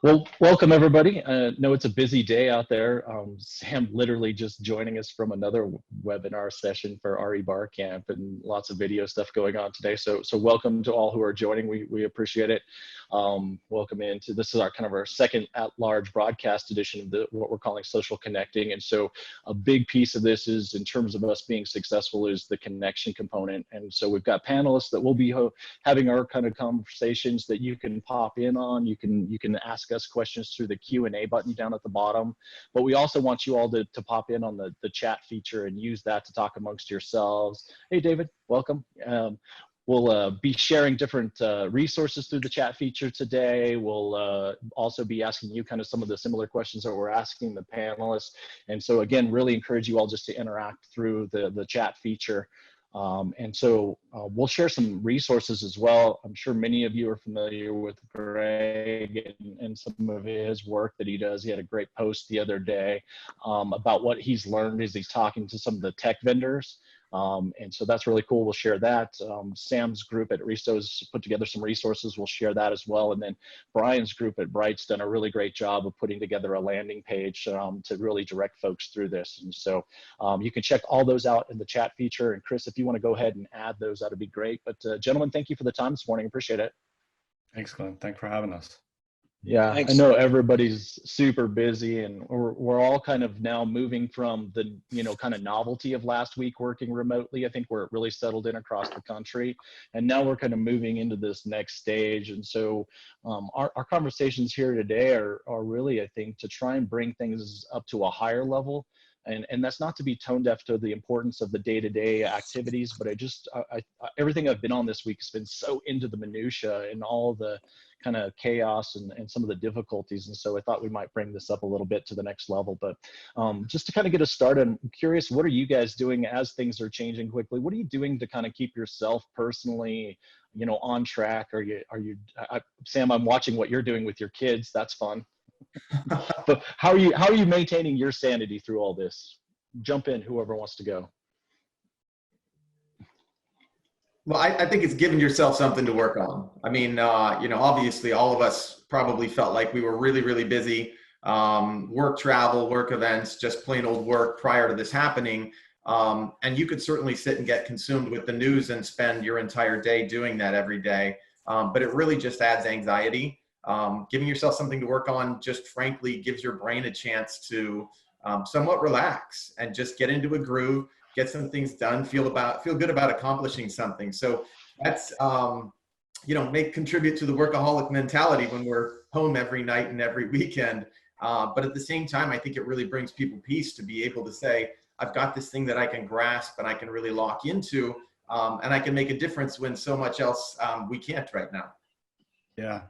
Well, welcome everybody. Know it's a busy day out there. Sam literally just joining us from another webinar session for RE Bar Camp, and lots of video stuff going on today. So welcome to all who are joining. We appreciate it. Welcome into this is our kind of our second at-large broadcast edition of what we're calling social connecting. And so a big piece of this is, in terms of us being successful, is the connection component. And so we've got panelists that will be having our kind of conversations that you can pop in on. You can ask us questions through the Q&A button down at the bottom, but we also want you all to pop in on the chat feature and use that to talk amongst yourselves. Hey David, welcome. We'll be sharing different resources through the chat feature today. We'll also be asking you kind of some of the similar questions that we're asking the panelists. And so again, really encourage you all just to interact through the chat feature. And so we'll share some resources as well. I'm sure many of you are familiar with Greg and some of his work that he does. He had a great post the other day about what he's learned as he's talking to some of the tech vendors. And so that's really cool. We'll share that. Sam's group at Risto's put together some resources. We'll share that as well. And then Brian's group at Bright's done a really great job of putting together a landing page to really direct folks through this. And so you can check all those out in the chat feature. And Chris, if you want to go ahead and add those, that'd be great. But gentlemen, thank you for the time this morning. Appreciate it. Thanks, Glenn. Thanks for having us. Yeah, Thanks. I know everybody's super busy, and we're all kind of now moving from the kind of novelty of last week working remotely, I think, where it really settled in across the country, and now we're kind of moving into this next stage. And so our conversations here today are really, I think, to try and bring things up to a higher level. And that's not to be tone deaf to the importance of the day-to-day activities, but I everything I've been on this week has been so into the minutia and all the kind of chaos and some of the difficulties. And so I thought we might bring this up a little bit to the next level. But just to kind of get us started, I'm curious, what are you guys doing as things are changing quickly? What are you doing to kind of keep yourself personally, on track? Sam, I'm watching what you're doing with your kids. That's fun. But how are you maintaining your sanity through all this? Jump in, whoever wants to go. Well, I think it's giving yourself something to work on. I mean, obviously all of us probably felt like we were really, really busy. Work travel, work events, just plain old work prior to this happening. And you could certainly sit and get consumed with the news and spend your entire day doing that every day. But it really just adds anxiety. Giving yourself something to work on just frankly gives your brain a chance to somewhat relax and just get into a groove, get some things done, feel good about accomplishing something. So that's contribute to the workaholic mentality when we're home every night and every weekend. But at the same time, I think it really brings people peace to be able to say, I've got this thing that I can grasp and I can really lock into, and I can make a difference when so much else we can't right now. Yeah,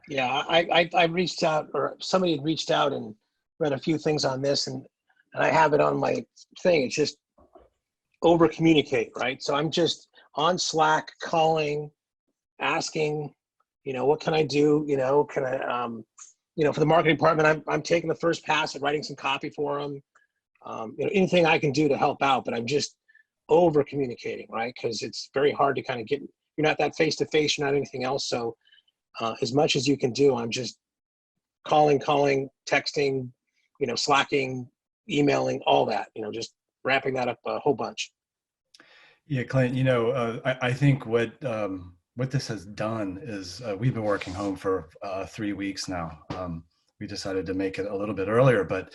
I reached out, or somebody had reached out and read a few things on this, and I have it on my thing. It's just over communicate, right? So I'm just on Slack calling, asking, what can I do? Can I, for the marketing department, I'm taking the first pass at writing some copy for them. Anything I can do to help out, but I'm just over communicating, right? Because it's very hard to kind of you're not that face to face, you're not anything else. So as much as you can do, I'm just calling, texting, Slacking, emailing, all that, just wrapping that up a whole bunch. Yeah, Clint, I think what this has done is we've been working home for 3 weeks now. We decided to make it a little bit earlier, but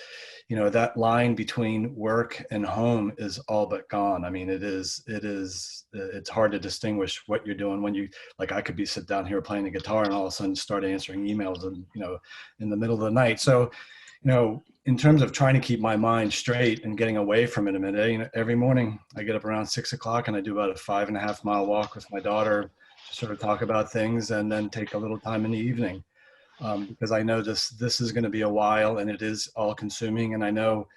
that line between work and home is all but gone. I mean, it's hard to distinguish what you're doing when I could be sit down here playing the guitar and all of a sudden start answering emails and, in the middle of the night. So, in terms of trying to keep my mind straight and getting away from it a minute, every morning I get up around 6 o'clock and I do about a 5.5 mile walk with my daughter to sort of talk about things and then take a little time in the evening. Because I know this is going to be a while and it is all consuming. And I know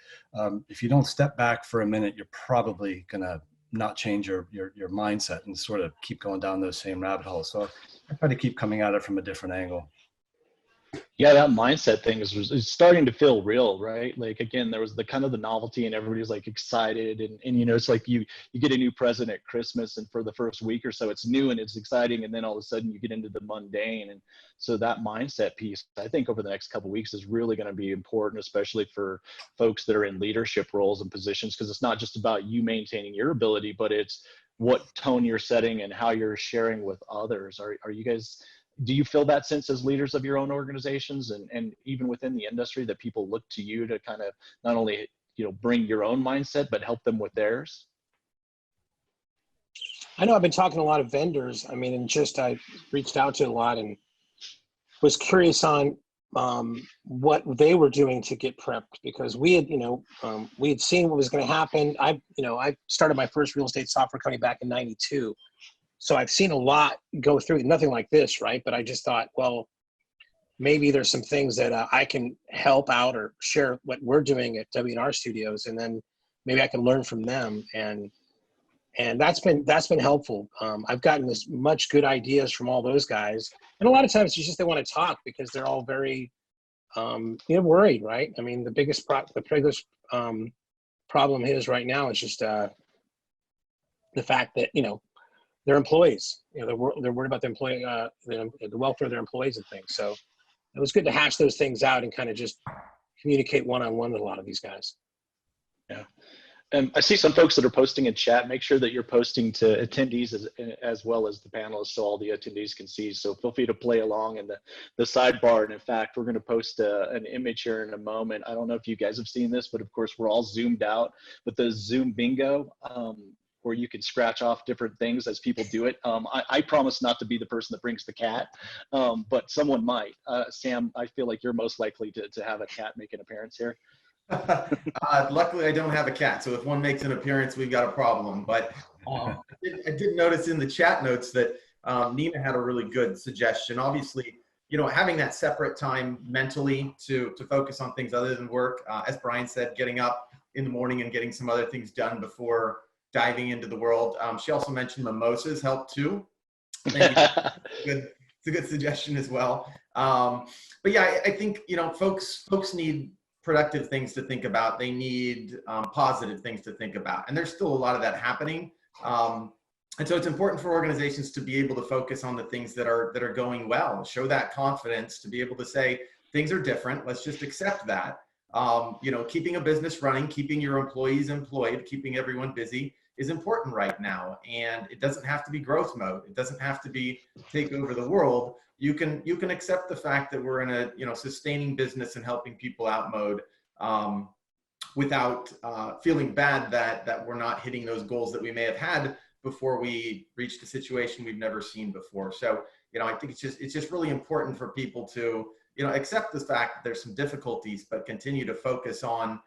if you don't step back for a minute, you're probably going to not change your mindset and sort of keep going down those same rabbit holes. So I try to keep coming at it from a different angle. Yeah, that mindset thing is starting to feel real, right? Like again, there was the kind of the novelty and everybody's like excited and you know, it's like you get a new present at Christmas and for the first week or so it's new and it's exciting and then all of a sudden you get into the mundane. And so that mindset piece, I think over the next couple of weeks is really going to be important, especially for folks that are in leadership roles and positions, because it's not just about you maintaining your ability, but it's what tone you're setting and how you're sharing with others. Are you guys, do you feel that sense as leaders of your own organizations and even within the industry that people look to you to kind of not only, you know, bring your own mindset, but help them with theirs? I know I've been talking to a lot of vendors. I mean, and just I reached out to a lot and was curious on what they were doing to get prepped, because we had, we had seen what was going to happen. I started my first real estate software company back in '92. So I've seen a lot go through, nothing like this, right? But I just thought, well, maybe there's some things that I can help out or share what we're doing at W&R Studios, and then maybe I can learn from them. And that's been helpful. I've gotten as much good ideas from all those guys, and a lot of times it's just they want to talk because they're all very worried, right? I mean, the biggest problem is right now is just the fact that their employees, they're worried about the employee, the welfare of their employees and things. So it was good to hash those things out and kind of just communicate one-on-one with a lot of these guys. Yeah. I see some folks that are posting in chat. Make sure that you're posting to attendees as well as the panelists so all the attendees can see. So feel free to play along in the sidebar. And in fact, we're going to post an image here in a moment. I don't know if you guys have seen this, but of course we're all zoomed out with the Zoom bingo, where you can scratch off different things as people do it. I promise not to be the person that brings the cat, but someone might. Sam, I feel like you're most likely to have a cat make an appearance here. Luckily, I don't have a cat, so if one makes an appearance, we've got a problem. But I did notice in the chat notes that Nina had a really good suggestion. Obviously, having that separate time mentally to focus on things other than work. As Brian said, getting up in the morning and getting some other things done before diving into the world. She also mentioned mimosas help too. Thank you. It's a good suggestion as well. But yeah, I think folks need productive things to think about. They need positive things to think about, and there's still a lot of that happening. And so it's important for organizations to be able to focus on the things that are going well. Show that confidence to be able to say things are different. Let's just accept that. Keeping a business running, keeping your employees employed, keeping everyone busy is important right now. And it doesn't have to be growth mode. It doesn't have to be take over the world. You can accept the fact that we're in a sustaining business and helping people out mode without feeling bad that we're not hitting those goals that we may have had before we reached a situation we've never seen before. So I think it's just really important for people to accept the fact that there's some difficulties, but continue to focus on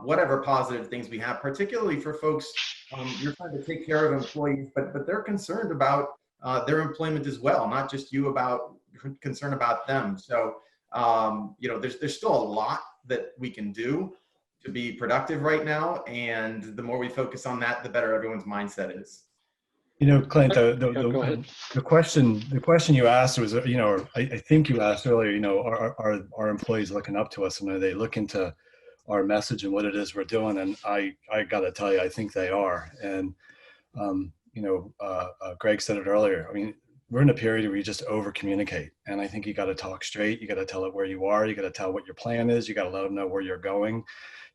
whatever positive things we have, particularly for folks, you're trying to take care of employees, but they're concerned about their employment as well, not just you concerned about them. So, there's still a lot that we can do to be productive right now. And the more we focus on that, the better everyone's mindset is. Clint, the question you asked was, I think you asked earlier, are our employees looking up to us, and are they looking to our message and what it is we're doing? And I got to tell you, I think they are. And, Greg said it earlier. I mean, we're in a period where you just over communicate. And I think you got to talk straight. You got to tell it where you are. You got to tell what your plan is. You got to let them know where you're going.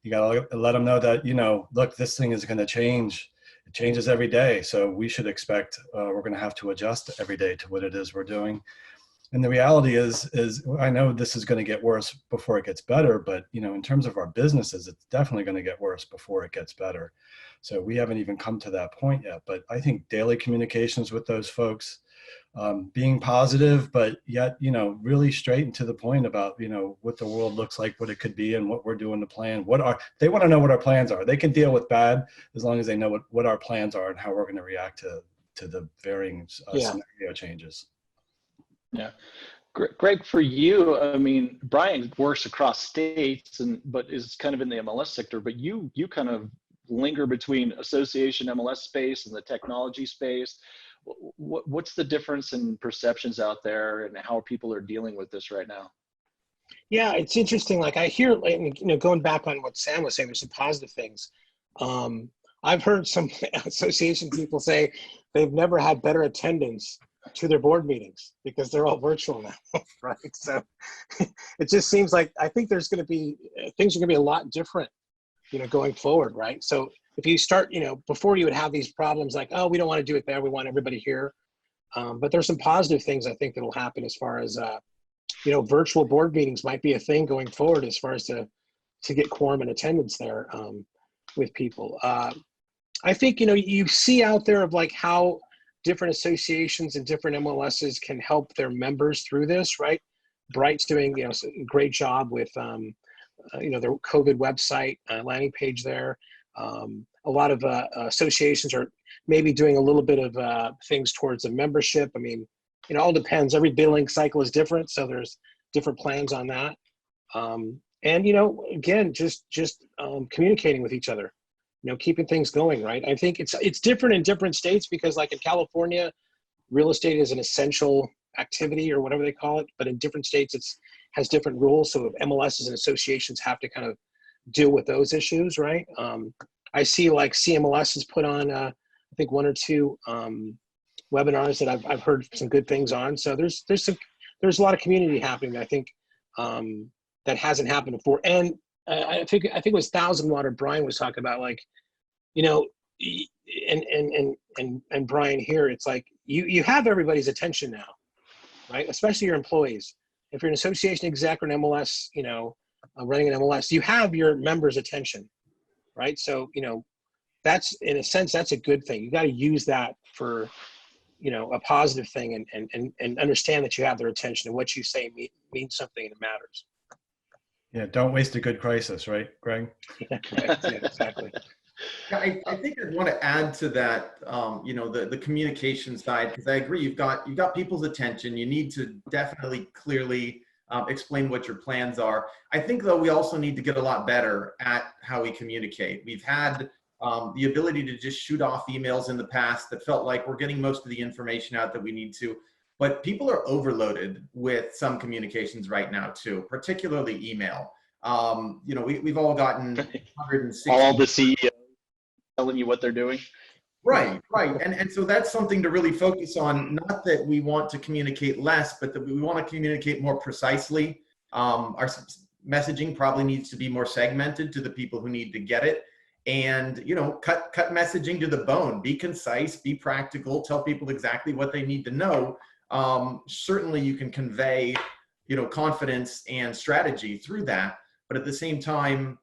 You got to let them know that, look, this thing is going to change. It changes every day. So we should expect we're going to have to adjust every day to what it is we're doing. And the reality is I know this is going to get worse before it gets better, but in terms of our businesses, it's definitely going to get worse before it gets better. So we haven't even come to that point yet. But I think daily communications with those folks, being positive, but yet really straight and to the point about what the world looks like, what it could be, and what we're doing to plan. They want to know what our plans are. They can deal with bad as long as they know what our plans are and how we're going to react to the varying scenario changes. Yeah. Greg, for you, I mean, Brian works across states but is kind of in the MLS sector, but you kind of linger between association MLS space and the technology space. What's the difference in perceptions out there, and how people are dealing with this right now? Yeah, it's interesting. Like I hear, like, going back on what Sam was saying, there's some positive things. I've heard some association people say they've never had better attendance to their board meetings because they're all virtual now, right? So it just seems like I think there's going to be things are going to be a lot different, going forward, right? So if you start, before you would have these problems like, oh, we don't want to do it there, we want everybody here. But there's some positive things I think that'll happen as far as virtual board meetings might be a thing going forward as far as to get quorum and attendance there with people. I think, you see out there of like how different associations and different MLSs can help their members through this, right? Bright's doing, a great job with, their COVID website landing page there. A lot of associations are maybe doing a little bit of things towards a membership. I mean, it all depends. Every billing cycle is different, so there's different plans on that. And again, just communicating with each other, keeping things going, right? I think it's different in different states because, like in California, real estate is an essential activity or whatever they call it, but in different states has different rules. So MLSs and associations have to kind of deal with those issues, right? I see like CMLS has put on, I think 1 or 2 webinars that I've heard some good things on. So there's a lot of community happening, I think, that hasn't happened before. And I think it was Thousand Water. Brian was talking about, like, and Brian here, it's like you have everybody's attention now, right? Especially your employees. If you're an association exec or an MLS, running an MLS, you have your members' attention, right? So, that's, in a sense, that's a good thing. You got to use that for, a positive thing and understand that you have their attention and what you say means something and it matters. Yeah, don't waste a good crisis, right, Greg? Yeah, right. Yeah, exactly. Yeah, I think I'd want to add to that, the communication side, because I agree, you've got people's attention. You need to definitely clearly explain what your plans are. I think, though, we also need to get a lot better at how we communicate. We've had the ability to just shoot off emails in the past that felt like we're getting most of the information out that we need to, but people are overloaded with some communications right now too, particularly email. We've all gotten 160. All the CEOs telling you what they're doing. Right. And so that's something to really focus on. Not that we want to communicate less, but that we want to communicate more precisely. Our messaging probably needs to be more segmented to the people who need to get it. And, cut messaging to the bone, be concise, be practical, tell people exactly what they need to know. Certainly you can convey, confidence and strategy through that. But at the same time,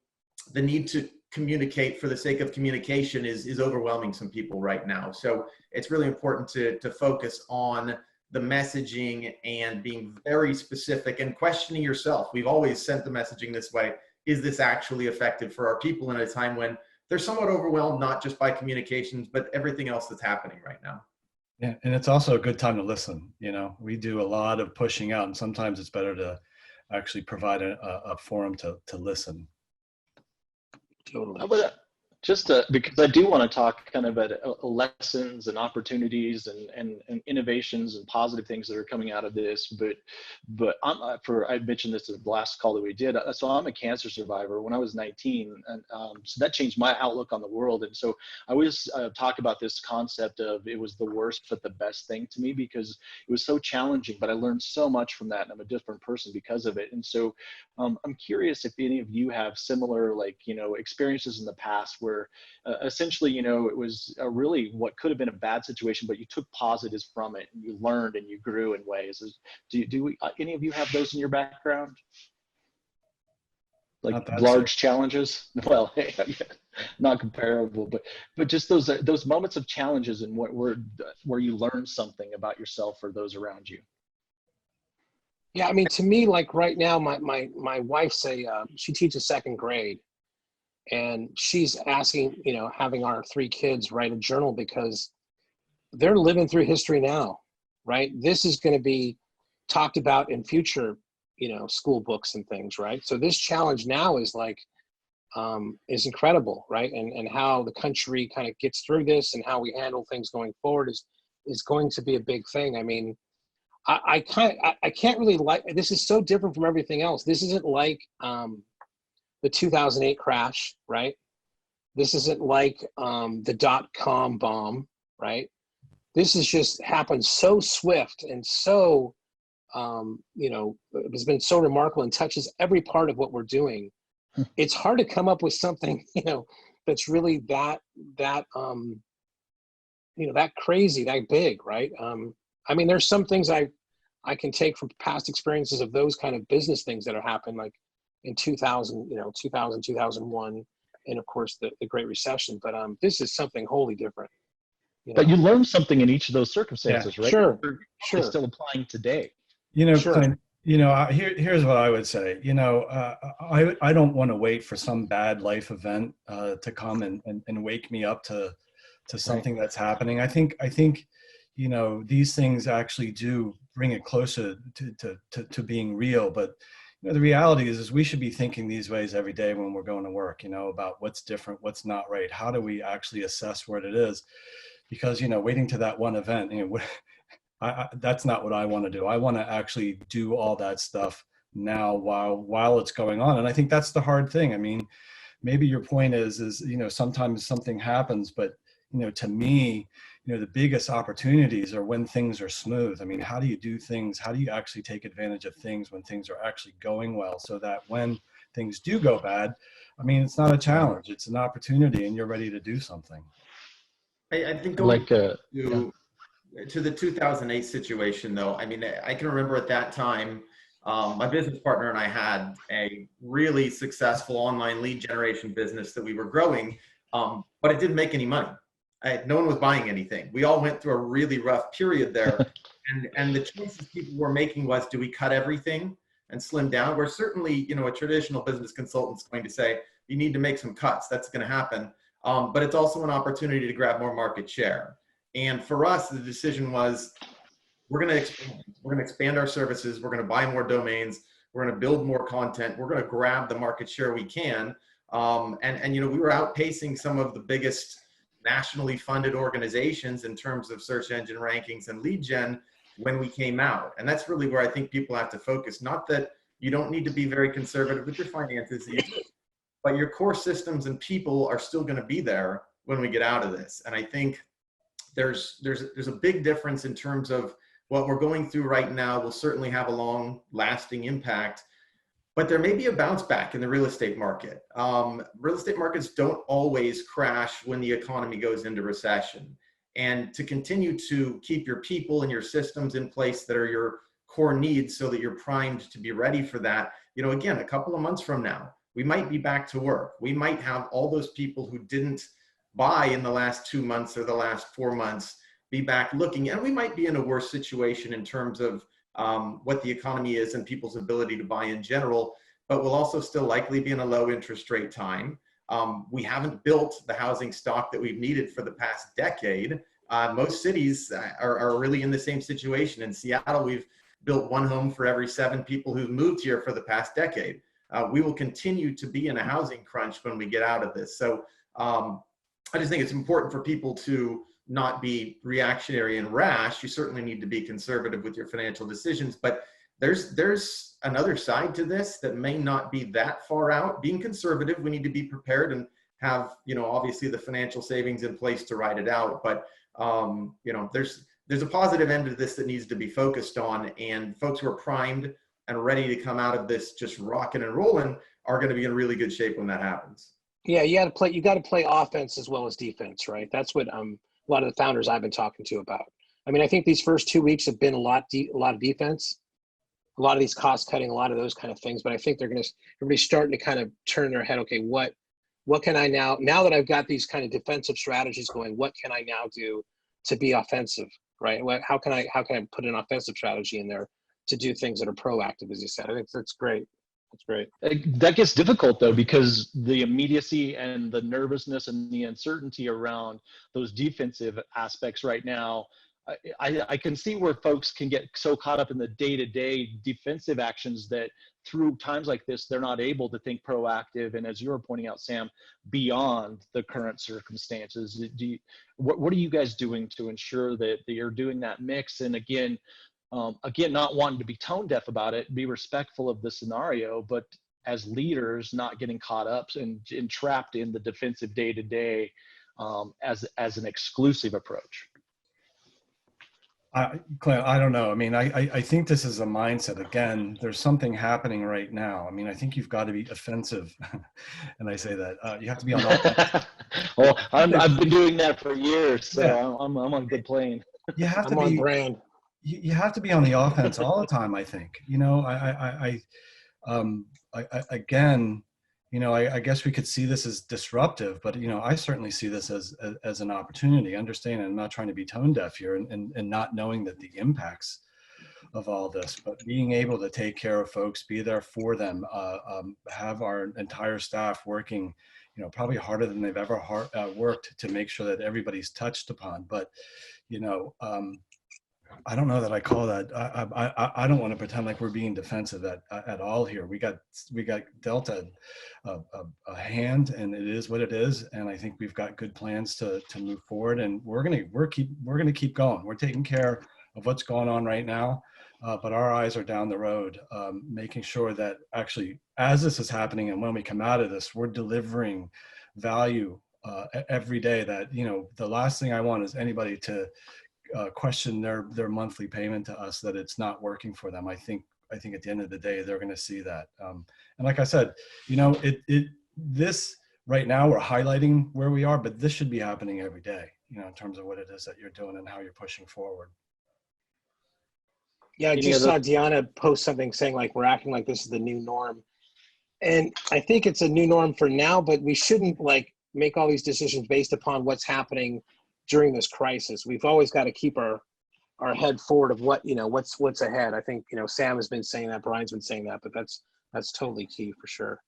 the need to communicate for the sake of communication is overwhelming some people right now. So it's really important to focus on the messaging and being very specific and questioning yourself. We've always sent the messaging this way. Is this actually effective for our people in a time when they're somewhat overwhelmed, not just by communications, but everything else that's happening right now? Yeah, and it's also a good time to listen. We do a lot of pushing out, and sometimes it's better to actually provide a forum to listen. Totally. Just because I do want to talk kind of about lessons and opportunities and innovations and positive things that are coming out of this. But I mentioned this at the last call that we did. So I'm a cancer survivor. When I was 19, and so that changed my outlook on the world. And so I always talk about this concept of it was the worst but the best thing to me because it was so challenging. But I learned so much from that, and I'm a different person because of it. And so I'm curious if any of you have similar experiences in the past where essentially, it was really what could have been a bad situation, but you took positives from it and you learned and you grew in ways. Do any of you have those in your background? Like large challenges? Well, not comparable, but just those moments of challenges and where you learn something about yourself or those around you. Yeah, I mean, to me, like right now, my wife's she teaches second grade. And she's asking, having our 3 kids write a journal because they're living through history now, right? This is going to be talked about in future, school books and things, right? So this challenge now is is incredible, right? And how the country kind of gets through this and how we handle things going forward is going to be a big thing. I mean, I can't really like, this is so different from everything else. This isn't like the 2008 crash, right? This isn't like the .com bomb, right? This has just happened so swift and so, you know, it's been so remarkable and touches every part of what we're doing. It's hard to come up with something, you know, that's really that you know, that crazy, that big, right? I mean, there's some things I can take from past experiences of those kind of business things that have happened, like in 2000, you know, 2000, 2001, and of course the Great Recession. But this is something wholly different. You know? But you learn something in each of those circumstances, Yeah. right? Sure, They're sure. still applying today. You know, Sure. Clint, you know, here's what I would say. You know, I don't want to wait for some bad life event to come and wake me up to something that's happening. I think, you know, these things actually do bring it closer to being real. But you know, the reality is we should be thinking these ways every day when we're going to work. You know, about what's different, what's not right. How do we actually assess what it is? Because you know, waiting to that one event, you know, that's not what I want to do. I want to actually do all that stuff now while it's going on. And I think that's the hard thing. I mean, maybe your point is, you know, sometimes something happens, but, you know, to me, you know, the biggest opportunities are when things are smooth. I mean, how do you do things? How do you actually take advantage of things when things are actually going well, so that when things do go bad, I mean, it's not a challenge, it's an opportunity and you're ready to do something. I think going Like, to the 2008 situation, though, I mean, I can remember at that time, my business partner and I had a really successful online lead generation business that we were growing, but it didn't make any money. No one was buying anything. We all went through a really rough period there. And the choices people were making was, do we cut everything and slim down? Where certainly, you know, a traditional business consultant's going to say, you need to make some cuts. That's going to happen. But it's also an opportunity to grab more market share. And for us, the decision was, we're going to expand. We're going to expand our services. We're going to buy more domains. We're going to build more content. We're going to grab the market share we can. And you know, we were outpacing some of the biggest nationally funded organizations in terms of search engine rankings and lead gen when we came out. And that's really where I think people have to focus. Not that you don't need to be very conservative with your finances, but your core systems and people are still going to be there when we get out of this. And I think there's a big difference in terms of what we're going through right now will certainly have a long lasting impact, but there may be a bounce back in the real estate market. Real estate markets don't always crash when the economy goes into recession. And to continue to keep your people and your systems in place that are your core needs so that you're primed to be ready for that, you know, again, a couple of months from now, we might be back to work. We might have all those people who didn't buy in the last 2 months or the last 4 months be back looking, and we might be in a worse situation in terms of what the economy is and people's ability to buy in general, but we'll also still likely be in a low interest rate time. We haven't built the housing stock that we've needed for the past decade. Most cities are really in the same situation. In Seattle, we've built one home for every 7 people who've moved here for the past decade. We will continue to be in a housing crunch when we get out of this. So I just think it's important for people to not be reactionary and rash. You certainly need to be conservative with your financial decisions, but there's another side to this that may not be that far out. Being conservative, we need to be prepared and have, you know, obviously the financial savings in place to ride it out. But you know, there's a positive end to this that needs to be focused on, and folks who are primed and ready to come out of this just rocking and rolling are going to be in really good shape when that happens. Yeah, you got to play offense as well as defense, right? That's what a lot of the founders I've been talking to about. I mean, I think these first 2 weeks have been a lot of defense, a lot of these cost cutting, a lot of those kind of things. But I think everybody's starting to kind of turn their head. Okay, what can I now that I've got these kind of defensive strategies going, what can I now do to be offensive, right? How can I put an offensive strategy in there to do things that are proactive, as you said? I think that's great. That's great. That gets difficult though, because the immediacy and the nervousness and the uncertainty around those defensive aspects right now, I can see where folks can get so caught up in the day-to-day defensive actions that through times like this, they're not able to think proactive. And as you were pointing out, Sam, beyond the current circumstances, what are you guys doing to ensure that you're doing that mix? And again, again, not wanting to be tone deaf about it, be respectful of the scenario, but as leaders, not getting caught up and trapped in the defensive day to day as an exclusive approach. Clint, I don't know. I mean, I think this is a mindset. Again, there's something happening right now. I mean, I think you've got to be offensive. And I say that you have to be on offense. Well, I've been doing that for years, so yeah. I'm on good plane. You have to I'm on be brand. You have to be on the offense all the time, I think. You know, again, you know, I guess we could see this as disruptive, but, you know, I certainly see this as an opportunity. Understand, I'm not trying to be tone deaf here and not knowing that the impacts of all this, but being able to take care of folks, be there for them, have our entire staff working, you know, probably harder than they've ever worked to make sure that everybody's touched upon. But, you know, I don't know that I call that. I don't want to pretend like we're being defensive at all here. We got dealt a hand, and it is what it is. And I think we've got good plans to move forward, and we're gonna keep going. We're taking care of what's going on right now, but our eyes are down the road, making sure that actually, as this is happening, and when we come out of this, we're delivering value every day. That, you know, the last thing I want is anybody to question their monthly payment to us, that it's not working for them. I think at the end of the day, they're going to see that. And like I said, you know, this right now we're highlighting where we are, but this should be happening every day, you know, in terms of what it is that you're doing and how you're pushing forward. Yeah, I just saw Deanna post something saying like, we're acting like this is the new norm. And I think it's a new norm for now, but we shouldn't like make all these decisions based upon what's happening during this crisis. We've always got to keep our head forward of what, you know, what's ahead. I think, you know, Sam has been saying that, Brian's been saying that, but that's totally key for sure.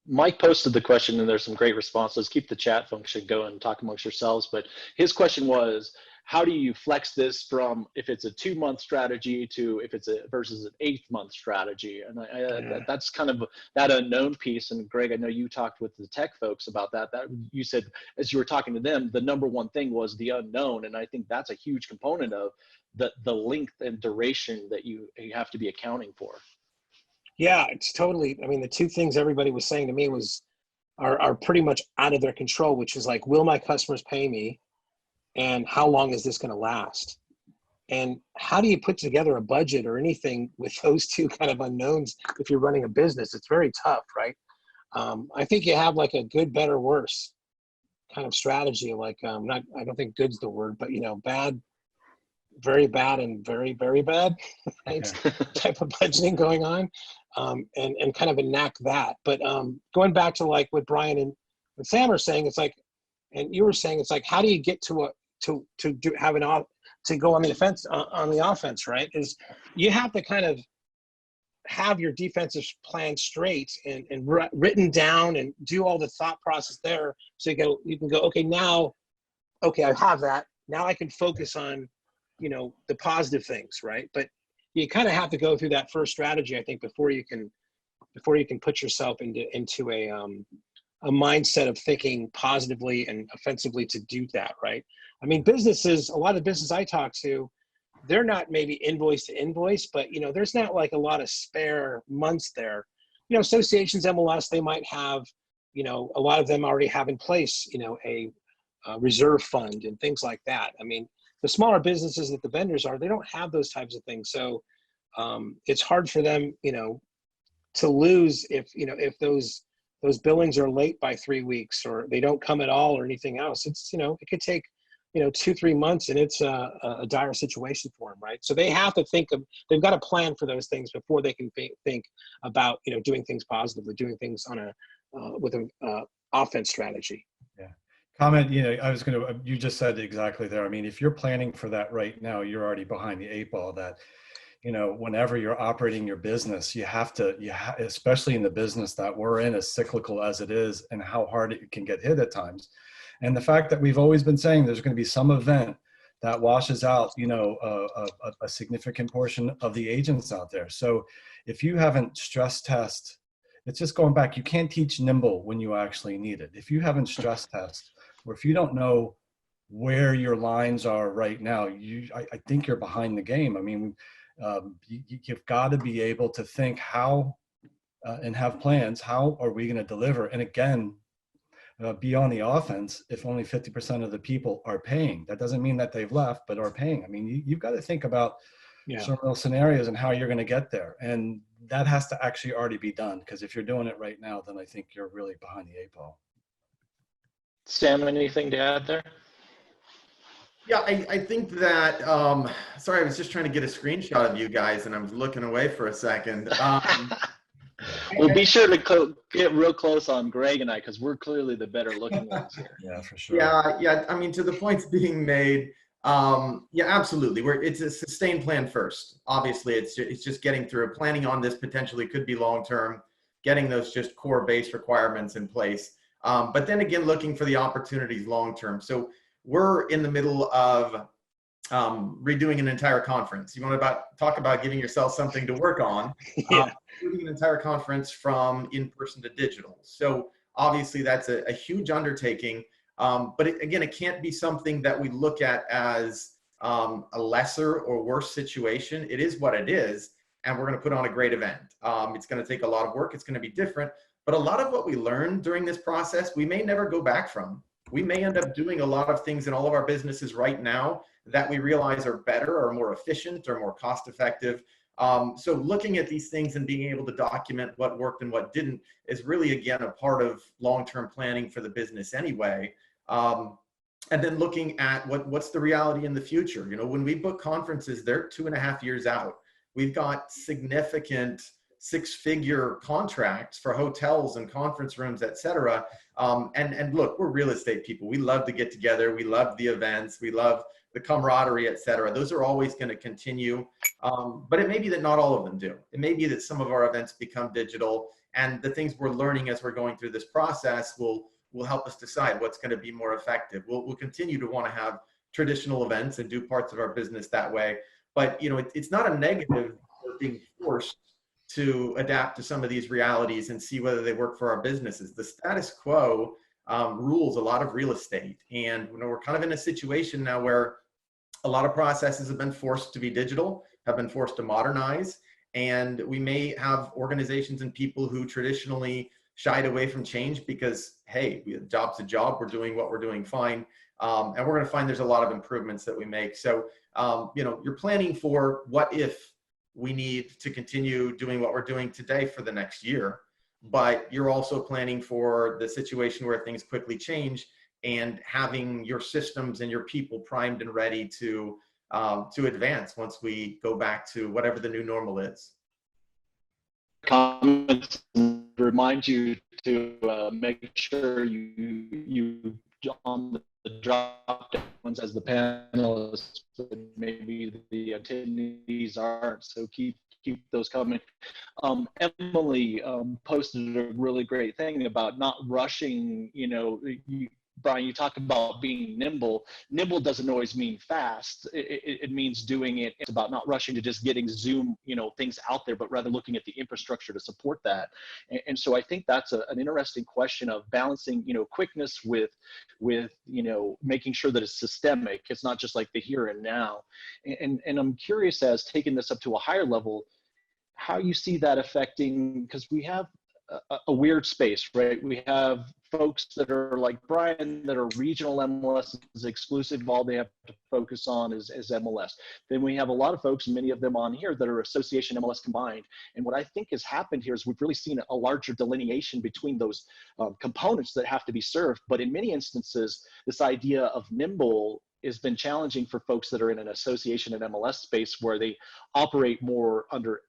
Mike posted the question, and there's some great responses. Keep the chat function going, talk amongst yourselves. But his question was, how do you flex this from if it's a 2-month strategy to if it's versus an 8-month strategy? And that's kind of that unknown piece. And Greg, I know you talked with the tech folks about that. That you said as you were talking to them, the number one thing was the unknown, and I think that's a huge component of the length and duration that you have to be accounting for. Yeah, it's totally. I mean, the two things everybody was saying to me are pretty much out of their control, which is like, will my customers pay me? And how long is this going to last? And how do you put together a budget or anything with those two kind of unknowns if you're running a business? It's very tough, right? I think you have like a good, better, worse kind of strategy. Like, I don't think good's the word, but, you know, bad, very bad, and very, very bad, right? Yeah. Type of budgeting going on, and kind of enact that. But going back to like what Brian and Sam are saying, it's like, and you were saying, it's like, how do you get to go on the offense, right? Is you have to kind of have your defensive plan straight and written down and do all the thought process there. So you can go, okay, I have that. Now I can focus on, you know, the positive things, right? But you kind of have to go through that first strategy, I think, before you can put yourself into a mindset of thinking positively and offensively to do that, right? I mean, businesses, a lot of business I talk to, they're not maybe invoice to invoice, but, you know, there's not like a lot of spare months there. You know, associations, MLS, they might have, you know, a lot of them already have in place, you know, a reserve fund and things like that. I mean, the smaller businesses that the vendors are, they don't have those types of things. So it's hard for them, you know, to lose if those billings are late by 3 weeks or they don't come at all or anything else. It's, you know, it could take, you know, 2-3 months, and it's a dire situation for them, right? So they have to they've got to plan for those things before they can think about, you know, doing things positively, doing things on with an offense strategy. Yeah. Comment, you know, you just said exactly there. I mean, if you're planning for that right now, you're already behind the 8 ball. That, you know, whenever you're operating your business, you have to, especially in the business that we're in, as cyclical as it is, and how hard it can get hit at times. And the fact that we've always been saying there's going to be some event that washes out, you know, a significant portion of the agents out there. So if you haven't stress test, it's just going back, you can't teach nimble when you actually need it. If you haven't stress test, or if you don't know where your lines are right now, I think you're behind the game. I mean, you've got to be able to think how and have plans. How are we going to deliver? And again, be on the offense if only 50% of the people are paying. That doesn't mean that they've left, but are paying. I mean, you've got to think about some real scenarios and how you're going to get there. And that has to actually already be done, because if you're doing it right now, then I think you're really behind the eight ball. Sam, anything to add there? Yeah, I think that, sorry, I was just trying to get a screenshot of you guys and I was looking away for a second. Well, be sure to get real close on Greg and I, because we're clearly the better looking ones here. Yeah, for sure. Yeah. I mean, to the points being made, yeah, absolutely. It's a sustained plan first. Obviously, it's just getting through it. Planning on this potentially could be long-term, getting those just core base requirements in place. But then again, looking for the opportunities long-term. So we're in the middle of redoing an entire conference. You want to talk about giving yourself something to work on? Moving an entire conference from in-person to digital. So obviously that's a huge undertaking, but again, it can't be something that we look at as a lesser or worse situation. It is what it is, and we're going to put on a great event. It's going to take a lot of work. It's going to be different, but a lot of what we learned during this process, we may never go back from. We may end up doing a lot of things in all of our businesses right now that we realize are better or more efficient or more cost effective. So looking at these things and being able to document what worked and what didn't is really, again, a part of long-term planning for the business anyway. And then looking at what's the reality in the future. You know, when we book conferences, they're 2.5 years out. We've got significant six-figure contracts for hotels and conference rooms, et cetera. And look, we're real estate people. We love to get together. We love the events. We love the camaraderie, et cetera. Those are always going to continue. But it may be that not all of them do. It may be that some of our events become digital, and the things we're learning as we're going through this process will help us decide what's going to be more effective. We'll continue to want to have traditional events and do parts of our business that way. But, you know, it's not a negative for being forced to adapt to some of these realities and see whether they work for our businesses. The status quo rules a lot of real estate. And, you know, we're kind of in a situation now where a lot of processes have been forced to be digital, have been forced to modernize. And we may have organizations and people who traditionally shied away from change because, hey, a job's a job, we're doing what we're doing fine. And we're going to find there's a lot of improvements that we make. So, you know, you're planning for what if we need to continue doing what we're doing today for the next year, but you're also planning for the situation where things quickly change and having your systems and your people primed and ready to advance once we go back to whatever the new normal is. Comments remind you to make sure you on the drop downs as the panelists, but maybe the attendees aren't. So keep those coming. Emily posted a really great thing about not rushing. You know, Brian, you talk about being nimble. Nimble doesn't always mean fast. It means doing it. It's about not rushing to just getting Zoom, you know, things out there, but rather looking at the infrastructure to support that. And so I think that's an interesting question of balancing, you know, quickness with, you know, making sure that it's systemic. It's not just like the here and now. And I'm curious, as taking this up to a higher level, how you see that affecting, because we have a weird space, right? We have folks that are like Brian that are regional MLS is exclusive. All they have to focus on is MLS. Then we have a lot of folks, many of them on here, that are association MLS combined. And what I think has happened here is we've really seen a larger delineation between those components that have to be served. But in many instances, this idea of nimble has been challenging for folks that are in an association and MLS space where they operate more under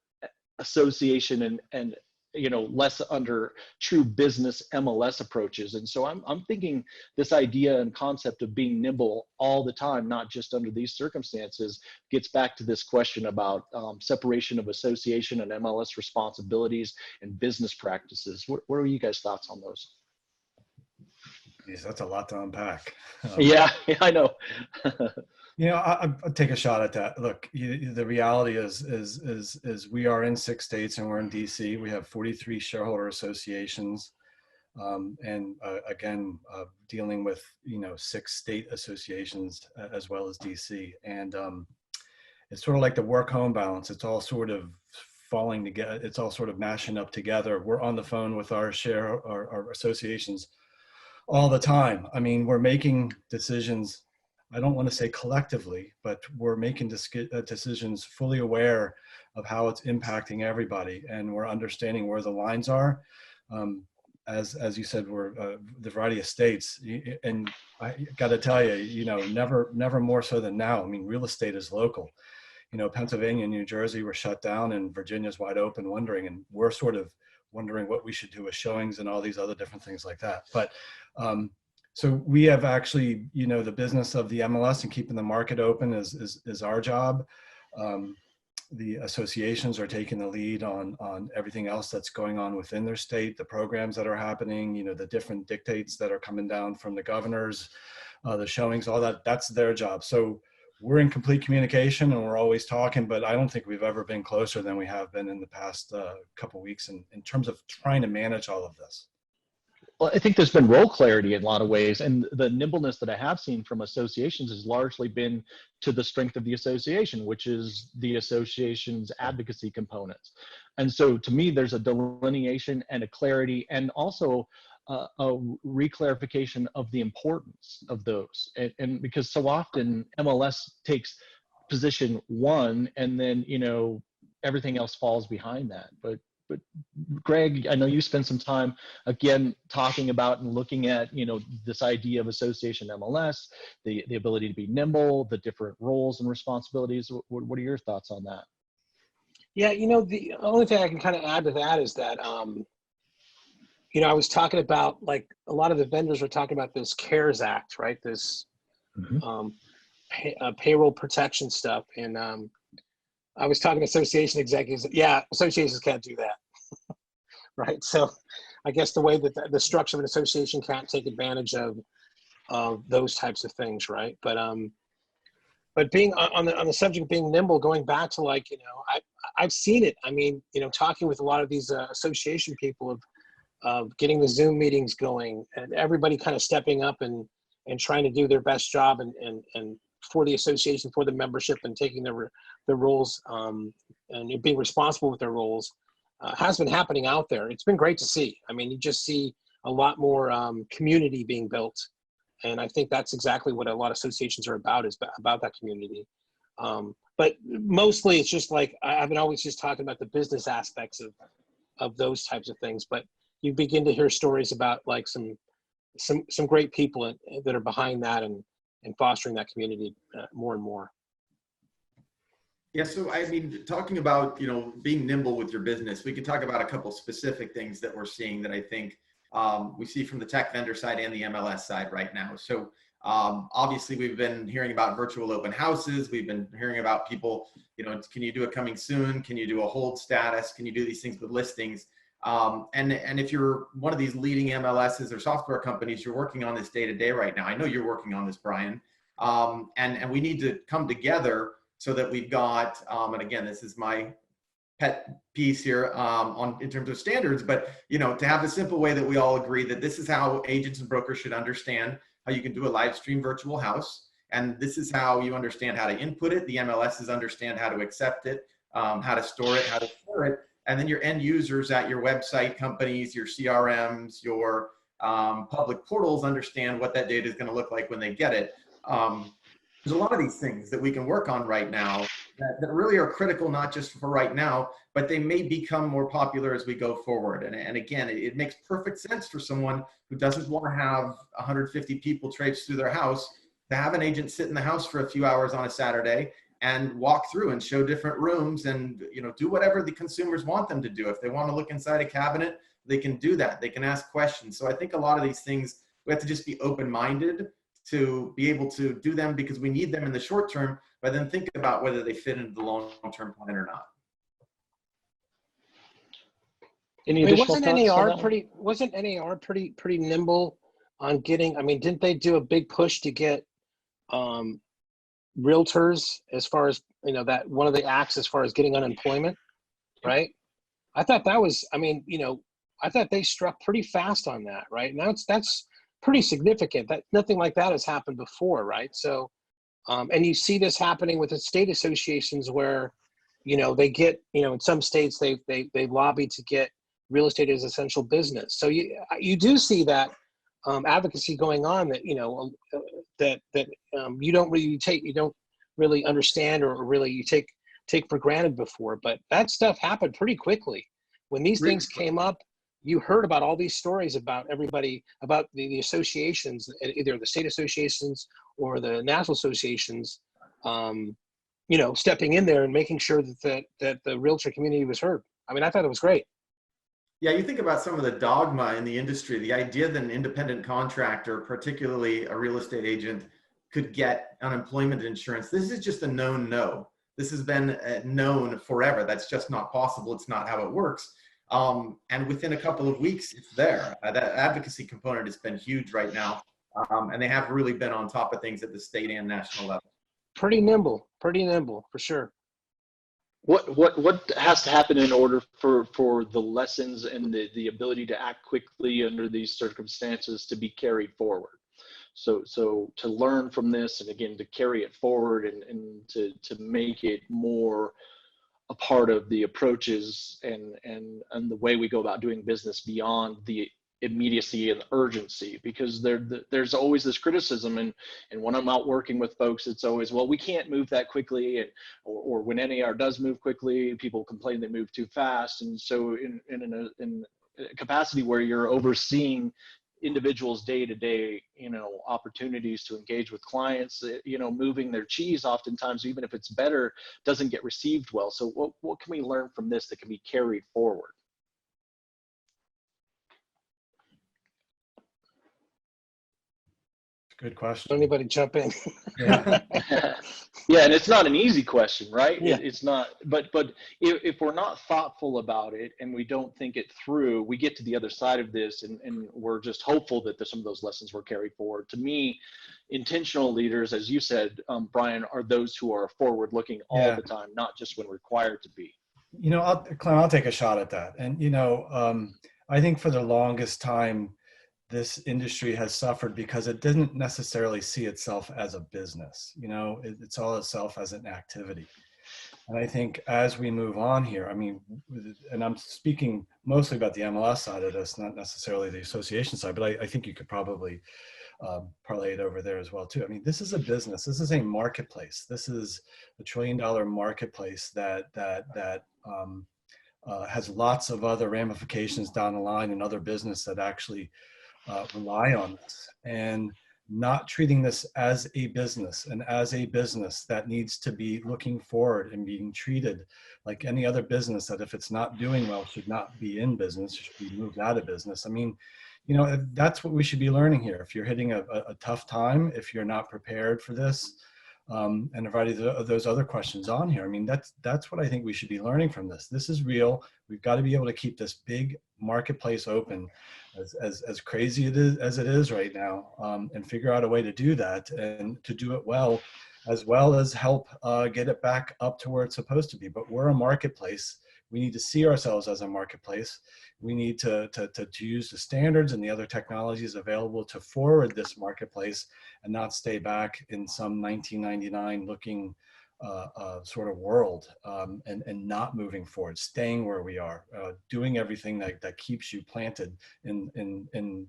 association and you know, less under true business MLS approaches. And so I'm thinking this idea and concept of being nimble all the time, not just under these circumstances, gets back to this question about separation of association and MLS responsibilities and business practices. What are you guys' thoughts on those? Yes, that's a lot to unpack. Yeah, I know. You know, I'll take a shot at that. Look, the reality is we are in 6 states and we're in DC. We have 43 shareholder associations. Again, dealing with 6 state associations as well as DC, and it's sort of like the work-home balance. It's all sort of falling together. It's all sort of mashing up together. We're on the phone with our associations all the time. I mean, we're making decisions, I don't want to say collectively, but we're making decisions fully aware of how it's impacting everybody, and we're understanding where the lines are. As you said, we're the variety of states, and I got to tell you, never more so than now. I mean, real estate is local. Pennsylvania and New Jersey were shut down, and Virginia's wide open, and we're sort of wondering what we should do with showings and all these other different things like that. But so we have actually, the business of the MLS and keeping the market open is our job. The associations are taking the lead on everything else that's going on within their state, the programs that are happening, the different dictates that are coming down from the governors, the showings, all that, that's their job. So we're in complete communication and we're always talking, but I don't think we've ever been closer than we have been in the past couple of weeks in terms of trying to manage all of this. Well, I think there's been role clarity in a lot of ways, and the nimbleness that I have seen from associations has largely been to the strength of the association, which is the association's advocacy components. And so to me, there's a delineation and a clarity, and also a reclarification of the importance of those. And because so often MLS takes position one, and then, everything else falls behind that. But Greg, I know you spent some time again talking about and looking at this idea of association MLS, the ability to be nimble, the different roles and responsibilities. What are your thoughts on that? Yeah, the only thing I can kind of add to that is that I was talking about, like, a lot of the vendors were talking about this CARES Act, right? This payroll protection stuff, and I was talking to association executives. Yeah, associations can't do that. Right. So I guess the way that the structure of an association can't take advantage of those types of things. Right. But being on the subject of being nimble, going back to, like, I've seen it. I mean, talking with a lot of these association people of getting the Zoom meetings going, and everybody kind of stepping up and trying to do their best job and for the association, for the membership, and taking their roles and being responsible with their roles. Has been happening out there. It's been great to see. I mean, you just see a lot more community being built. And I think that's exactly what a lot of associations are about, is about that community. But mostly it's just like, I've been always just talking about the business aspects of those types of things. But you begin to hear stories about, like, some great people that are behind that and fostering that community more and more. Yeah, so I mean, talking about, being nimble with your business, we could talk about a couple specific things that we're seeing that I think we see from the tech vendor side and the MLS side right now. So obviously we've been hearing about virtual open houses. We've been hearing about people, can you do a coming soon? Can you do a hold status? Can you do these things with listings? And if you're one of these leading MLSs or software companies, you're working on this day to day right now. I know you're working on this, Brian. And we need to come together so that we've got, and again, this is my pet piece here in terms of standards, but to have the simple way that we all agree that this is how agents and brokers should understand how you can do a live stream virtual house, and this is how you understand how to input it. The MLSs understand how to accept it, how to store it, how to share it, and then your end users at your website companies, your CRMs, your public portals understand what that data is going to look like when they get it. There's a lot of these things that we can work on right now that really are critical, not just for right now, but they may become more popular as we go forward. And again, it makes perfect sense for someone who doesn't want to have 150 people traipse through their house to have an agent sit in the house for a few hours on a Saturday and walk through and show different rooms and do whatever the consumers want them to do. If they want to look inside a cabinet, they can do that. They can ask questions. So I think a lot of these things, we have to just be open-minded to be able to do them because we need them in the short term, but then think about whether they fit into the long-term plan or not. Any additional wasn't thoughts NAR on that? Wasn't NAR pretty nimble on getting? I mean, didn't they do a big push to get realtors, as far as that one of the acts as far as getting unemployment, right? I thought that was. I mean, I thought they struck pretty fast on that, right? Now that's pretty significant. That nothing like that has happened before, right? So, and you see this happening with the state associations where, they get, in some states they lobby to get real estate as essential business. So you do see that advocacy going on that you don't really understand or really you take for granted before, but that stuff happened pretty quickly. When these things came up, you heard about all these stories about everybody, about the associations, either the state associations or the national associations, stepping in there and making sure that the realtor community was heard. I mean, I thought it was great. Yeah, you think about some of the dogma in the industry, the idea that an independent contractor, particularly a real estate agent, could get unemployment insurance. This is just a known no. This has been known forever. That's just not possible. It's not how it works. And within a couple of weeks, it's there. That advocacy component has been huge right now. And they have really been on top of things at the state and national level. Pretty nimble for sure. What has to happen in order for the lessons and the ability to act quickly under these circumstances to be carried forward? So to learn from this, and again, to carry it forward and to make it more a part of the approaches and the way we go about doing business beyond the immediacy and urgency, because there's always this criticism, and when I'm out working with folks, it's always, well, we can't move that quickly, or when NAR does move quickly, people complain they move too fast. And so in a capacity where you're overseeing individuals day-to-day, opportunities to engage with clients, moving their cheese oftentimes, even if it's better, doesn't get received well. So what can we learn from this that can be carried forward? Good question. Anybody jump in? Yeah. Yeah, and it's not an easy question, right? Yeah. It's not, but if we're not thoughtful about it and we don't think it through, we get to the other side of this and we're just hopeful that some of those lessons were carried forward. To me, intentional leaders, as you said, Brian, are those who are forward-looking all the time, not just when required to be. Clint, I'll take a shot at that. And, I think for the longest time, this industry has suffered because it didn't necessarily see itself as a business. It saw itself as an activity. And I think as we move on here, and I'm speaking mostly about the MLS side of this, not necessarily the association side, but I think you could probably parlay it over there as well too. This is a business. This is a marketplace. This is a $1 trillion marketplace that has lots of other ramifications down the line and other business that actually rely on this, and not treating this as a business and as a business that needs to be looking forward and being treated like any other business that if it's not doing well should not be in business, should be moved out of business. That's what we should be learning here. If you're hitting a tough time, if you're not prepared for this, and a variety of those other questions on here, that's what I think we should be learning from this. This is real. We've got to be able to keep this big marketplace open, as crazy as it is right now, and figure out a way to do that and to do it well as help get it back up to where it's supposed to be. But we're a marketplace. We need to see ourselves as a marketplace. We need to use the standards and the other technologies available to forward this marketplace and not stay back in some 1999 looking sort of world, and not moving forward, staying where we are, doing everything that keeps you planted in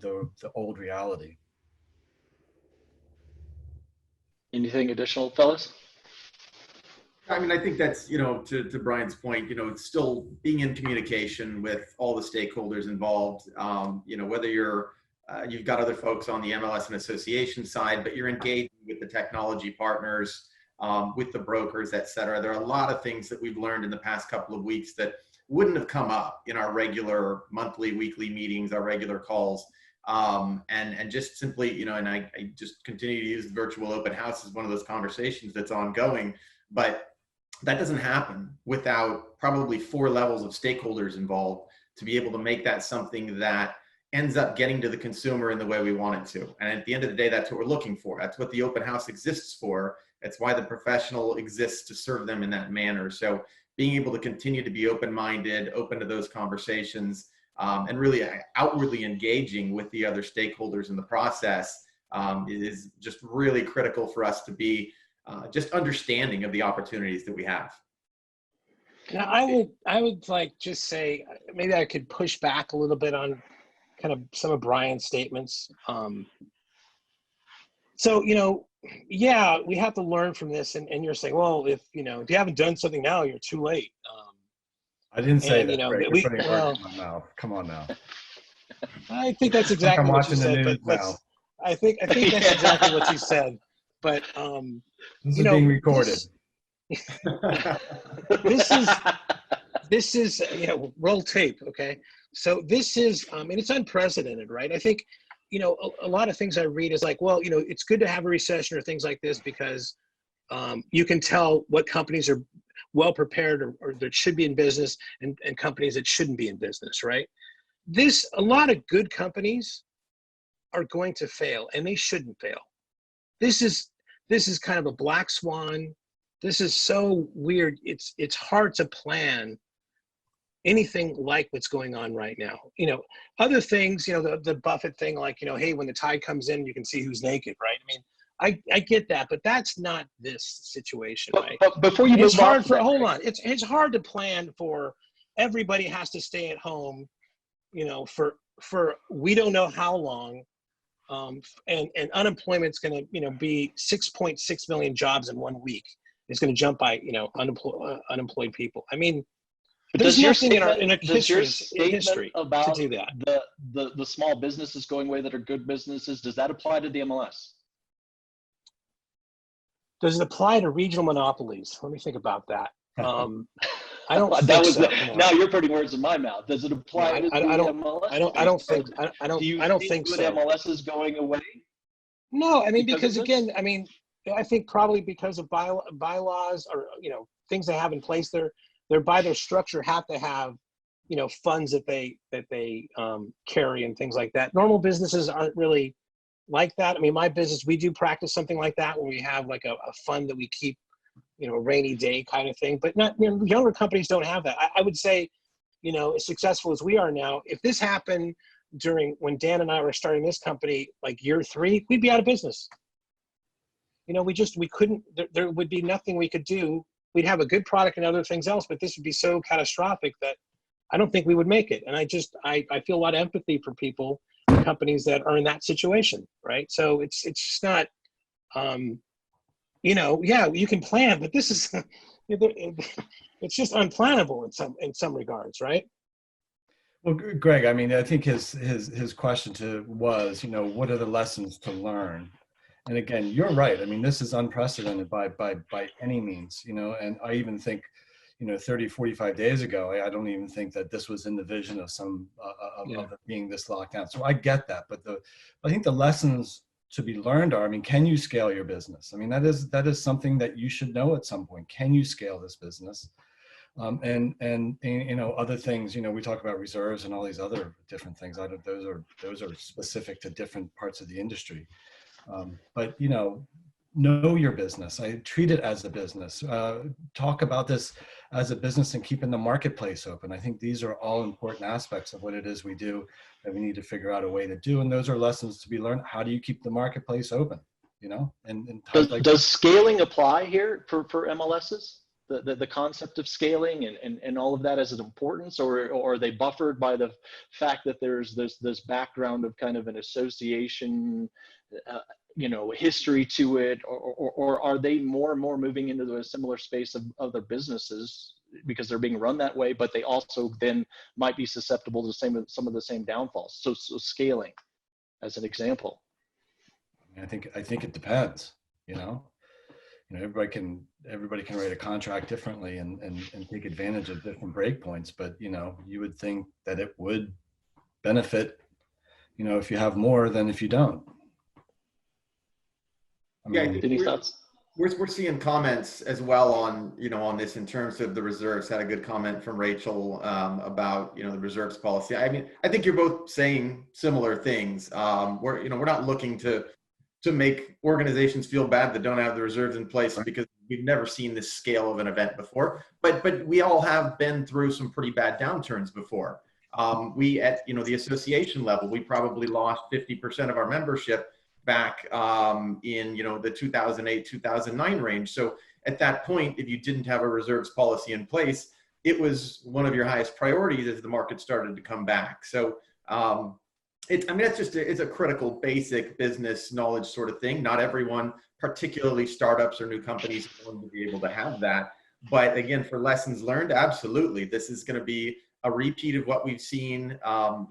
the old reality. Anything additional, fellas? I think that's, to Brian's point, it's still being in communication with all the stakeholders involved, whether you've got other folks on the MLS and association side, but you're engaged with the technology partners, with the brokers, et cetera. There are a lot of things that we've learned in the past couple of weeks that wouldn't have come up in our regular monthly, weekly meetings, our regular calls. And just simply, and I just continue to use the virtual open house as one of those conversations that's ongoing, but that doesn't happen without probably 4 levels of stakeholders involved to be able to make that something that ends up getting to the consumer in the way we want it to. And at the end of the day, that's what we're looking for. That's what the open house exists for. That's why the professional exists, to serve them in that manner. So being able to continue to be open-minded, open to those conversations, and really outwardly engaging with the other stakeholders in the process is just really critical for us to be just understanding of the opportunities that we have. Now, I would like just say, maybe I could push back a little bit on kind of some of Brian's statements. So, yeah, we have to learn from this. And you're saying, well, if you haven't done something now, you're too late. I didn't say and, that. Greg. You're putting words in my mouth. Come on now. I think that's exactly I'm what you watching the said. news But now. I think that's exactly what you said. But This is being recorded. This is roll tape. Okay, so this is and it's unprecedented, right? I think a lot of things I read is like, well, it's good to have a recession or things like this because you can tell what companies are well prepared or that should be in business and companies that shouldn't be in business, right? A lot of good companies are going to fail, and they shouldn't fail. This is kind of a black swan. This is so weird. It's hard to plan anything like what's going on right now. Other things, the Buffett thing, like, hey, when the tide comes in, you can see who's naked, right? I mean, I get that, but that's not this situation, right? But before you It's move on hard to for, that, hold on. It's hard to plan for everybody has to stay at home, for we don't know how long. And unemployment's going to, be 6.6 million jobs in 1 week. It's going to jump by, unemployed people. I mean, there's nothing in our history about to do that. The small businesses going away that are good businesses, does that apply to the MLS? Does it apply to regional monopolies? Let me think about that. I don't that think was so. No. Now you're putting words in my mouth. Does it apply to the MLS? I don't think good so. MLS is going away? No, I mean, because again, I mean, I think probably because of bylaws or, things they have in place, they're by their structure have to have, funds that they carry and things like that. Normal businesses aren't really like that. I mean, my business, we do practice something like that when we have like a fund that we keep, a rainy day kind of thing, but not, younger companies don't have that. I would say, as successful as we are now, if this happened when Dan and I were starting this company, like year 3, we'd be out of business. We couldn't, there would be nothing we could do. We'd have a good product and other things else, but this would be so catastrophic that I don't think we would make it. And I feel a lot of empathy for people, companies that are in that situation, right? So it's just not, yeah, you can plan, but this is, it's just unplannable in some regards, right? Well, Greg, I mean, I think his question was, what are the lessons to learn? And again, you're right. I mean, this is unprecedented by any means, and I even think, 30, 45 days ago, I don't even think that this was in the vision of of it being this lockdown. So I get that, but I think the lessons to be learned are, I mean, can you scale your business? I mean, that is something that you should know at some point. Can you scale this business? And other things, we talk about reserves and all these other different things. Those are specific to different parts of the industry. But know your business. I treat it as a business. Talk about this as a business and keeping the marketplace open. I think these are all important aspects of what it is we do that we need to figure out a way to do. And those are lessons to be learned. How do you keep the marketplace open? And does scaling apply here for MLSs? The concept of scaling and all of that as an importance, or are they buffered by the fact that there's this background of kind of an association, history to it, or are they more and more moving into a similar space of other businesses because they're being run that way, but they also then might be susceptible to some of the same downfalls? So scaling, as an example. I think it depends. Everybody can write a contract differently and take advantage of different breakpoints, but you would think that it would benefit, if you have more than if you don't. Any thoughts? We're seeing comments as well on on this in terms of the reserves. Had a good comment from Rachel about the reserves policy. I mean, I think you're both saying similar things. We're not looking to make organizations feel bad that don't have the reserves in place, because we've never seen this scale of an event before. But we all have been through some pretty bad downturns before. We at the association level, we probably lost 50% of our membership back in the 2008, 2009 range. So at that point, if you didn't have a reserves policy in place, it was one of your highest priorities as the market started to come back. So it's a critical basic business knowledge sort of thing. Not everyone, particularly startups or new companies, are going to be able to have that. But again, for lessons learned, absolutely, this is going to be a repeat of what we've seen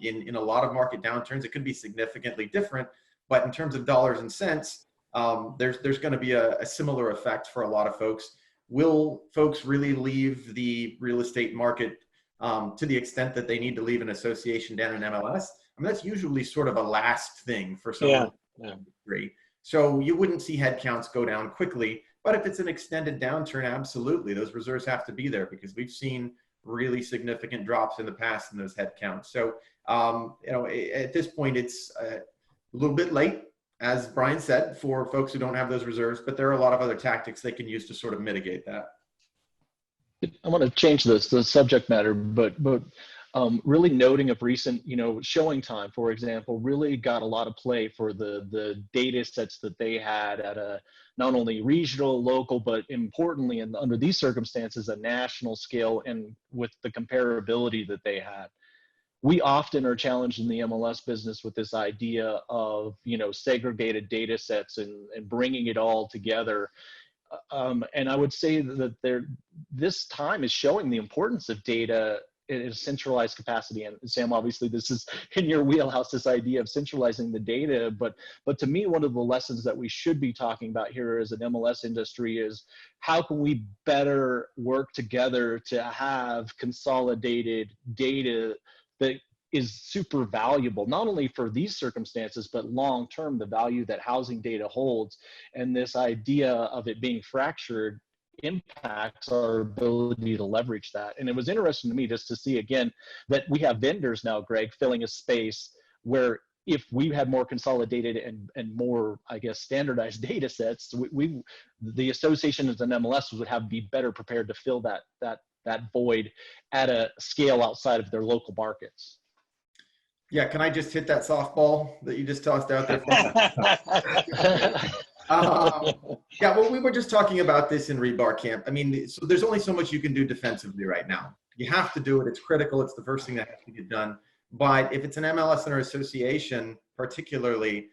in a lot of market downturns. It could be significantly different, but in terms of dollars and cents, there's going to be a similar effect for a lot of folks. Will folks really leave the real estate market to the extent that they need to leave an association down in MLS? I mean, that's usually sort of a last thing for someone in the industry. So you wouldn't see headcounts go down quickly, but if it's an extended downturn, absolutely, those reserves have to be there because we've seen really significant drops in the past in those headcounts. So, at this point, it's a little bit late, as Brian said, for folks who don't have those reserves, but there are a lot of other tactics they can use to sort of mitigate that. I want to change the subject matter, but really noting of recent, showing time, for example, really got a lot of play for the data sets that they had at a not only regional, local, but importantly, and under these circumstances, a national scale, and with the comparability that they had. We often are challenged in the MLS business with this idea of, segregated data sets and bringing it all together. And I would say that this time is showing the importance of data in a centralized capacity. And Sam, obviously this is in your wheelhouse, this idea of centralizing the data, but to me, one of the lessons that we should be talking about here as an MLS industry is how can we better work together to have consolidated data that is super valuable, not only for these circumstances, but long-term, the value that housing data holds. And this idea of it being fractured impacts our ability to leverage that. And it was interesting to me just to see again that we have vendors now, Greg, filling a space where if we had more consolidated and more, I guess, standardized data sets, the associations and MLS would have be better prepared to fill that void at a scale outside of their local markets. Yeah, can I just hit that softball that you just tossed out there? Yeah, well, we were just talking about this in Rebar Camp. I mean, so there's only so much you can do defensively right now. You have to do it. It's critical. It's the first thing that has to get done. But if it's an MLS or association, particularly,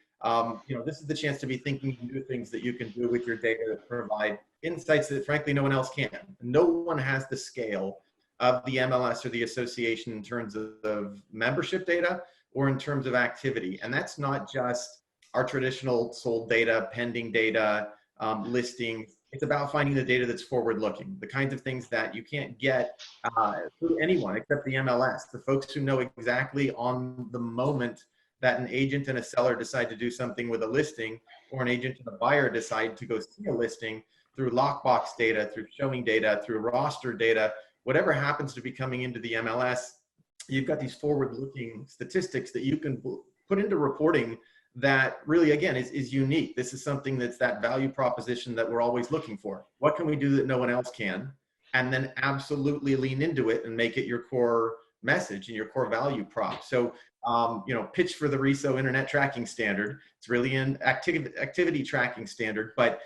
this is the chance to be thinking new things that you can do with your data that provide insights that, frankly, no one else can. No one has the scale of the MLS or the association in terms of membership data or in terms of activity. And that's not just our traditional sold data, pending data, listings. It's about finding the data that's forward-looking, the kinds of things that you can't get through anyone except the MLS, the folks who know exactly on the moment that an agent and a seller decide to do something with a listing, or an agent and a buyer decide to go see a listing through lockbox data, through showing data, through roster data, whatever happens to be coming into the MLS, you've got these forward-looking statistics that you can put into reporting that really, again, is unique. This is something that's that value proposition that we're always looking for. What can we do that no one else can? And then absolutely lean into it and make it your core message and your core value prop. So, pitch for the RESO internet tracking standard. It's really an activity tracking standard, but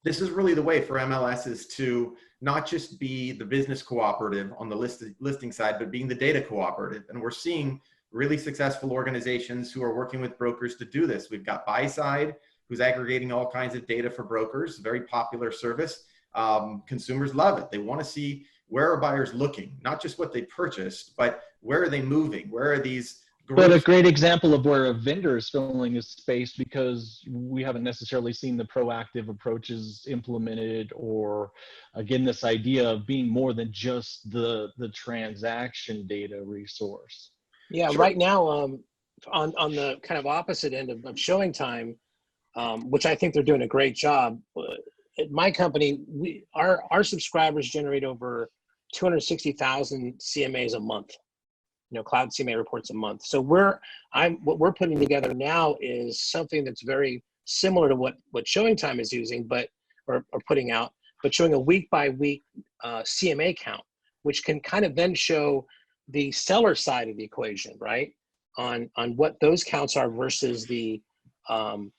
this is really the way for MLSs to not just be the business cooperative on the listing side, but being the data cooperative. And we're seeing really successful organizations who are working with brokers to do this. We've got Buy Side, who's aggregating all kinds of data for brokers, very popular service. Consumers love it. They want to see where are buyers looking, not just what they purchased, but where are they moving? Where are these groups? But a great example of where a vendor is filling a space because we haven't necessarily seen the proactive approaches implemented, or again, this idea of being more than just the transaction data resource. Yeah, Sure. Right now, on the kind of opposite end of showing time, which I think they're doing a great job. At my company, our subscribers generate over 260,000 CMAs a month. Cloud CMA reports a month. So what we're putting together now is something that's very similar to what Showing Time is using, or putting out, but showing a week by week CMA count, which can kind of then show the seller side of the equation, right? On what those counts are versus the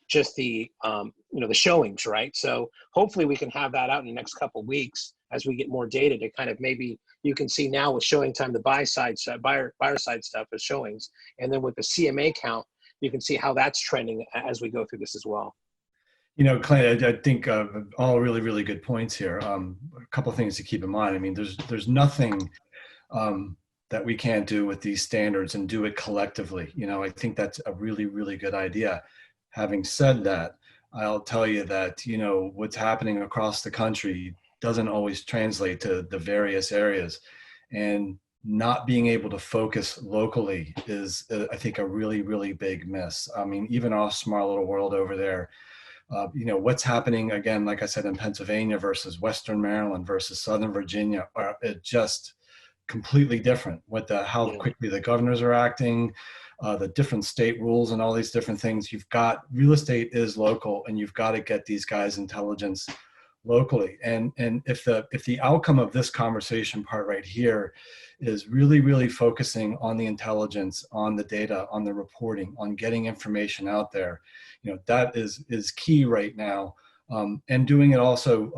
just the the showings, right? So hopefully we can have that out in the next couple of weeks as we get more data to kind of, maybe you can see now with showing time, the buyer side stuff is showings, and then with the CMA count, you can see how that's trending as we go through this as well. Clint, I think all really, really good points here. A couple of things to keep in mind. I mean, there's nothing that we can't do with these standards and do it collectively. I think that's a really, really good idea. Having said that, I'll tell you that, what's happening across the country doesn't always translate to the various areas. And not being able to focus locally is, I think, a really, really big miss. I mean, even our small little world over there, what's happening, again, like I said, in Pennsylvania versus Western Maryland versus Southern Virginia are just completely different. How quickly the governors are acting, the different state rules and all these different things. You've got, real estate is local, and you've got to get these guys intelligence locally. And if the outcome of this conversation part right here is really, really focusing on the intelligence, on the data, on the reporting, on getting information out there, that is key right now. And doing it also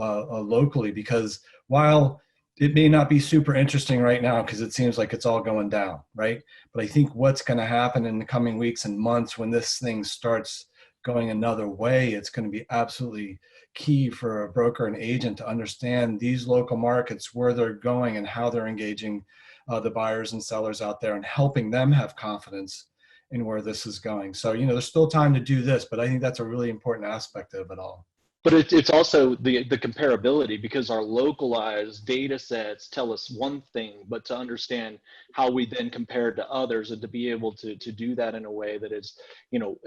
locally, because while it may not be super interesting right now because it seems like it's all going down, right? But I think what's going to happen in the coming weeks and months when this thing starts going another way, it's going to be absolutely key for a broker and agent to understand these local markets, where they're going and how they're engaging the buyers and sellers out there, and helping them have confidence in where this is going. So, there's still time to do this, but I think that's a really important aspect of it all. But it's also the comparability, because our localized data sets tell us one thing, but to understand how we then compare to others, and to be able to do that in a way that is,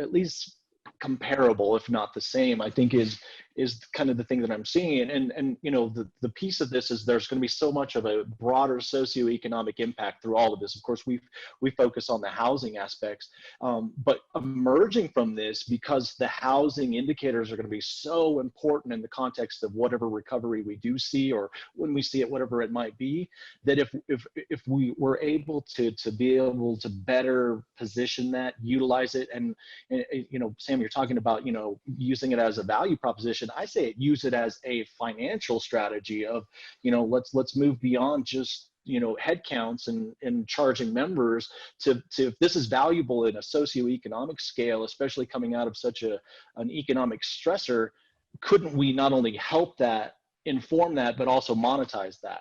at least comparable, if not the same, I think is kind of the thing that I'm seeing. And the piece of this is there's going to be so much of a broader socioeconomic impact through all of this. Of course, we focus on the housing aspects, but emerging from this, because the housing indicators are going to be so important in the context of whatever recovery we do see, or when we see it, whatever it might be, that if we were able to be able to better position that, utilize it, and Sam, you're talking about using it as a value proposition. I say use it as a financial strategy of, let's move beyond just, head counts and charging members to if this is valuable in a socioeconomic scale, especially coming out of such an economic stressor, couldn't we not only help that, inform that, but also monetize that?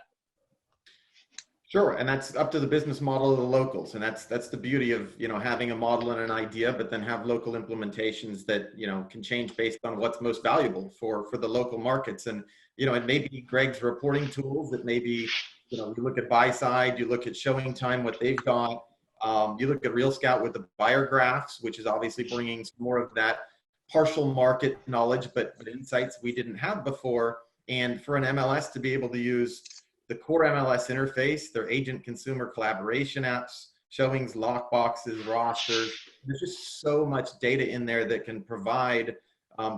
Sure, and that's up to the business model of the locals, and that's the beauty of having a model and an idea, but then have local implementations that can change based on what's most valuable for the local markets. And it may be Greg's reporting tools, it may be you look at buy side, you look at showing time, what they've got, you look at Real Scout with the buyer graphs, which is obviously bringing some more of that partial market knowledge, but insights we didn't have before. And for an MLS to be able to use the core MLS interface, their agent consumer collaboration apps, showings, lock boxes, rosters. There's just so much data in there that can provide,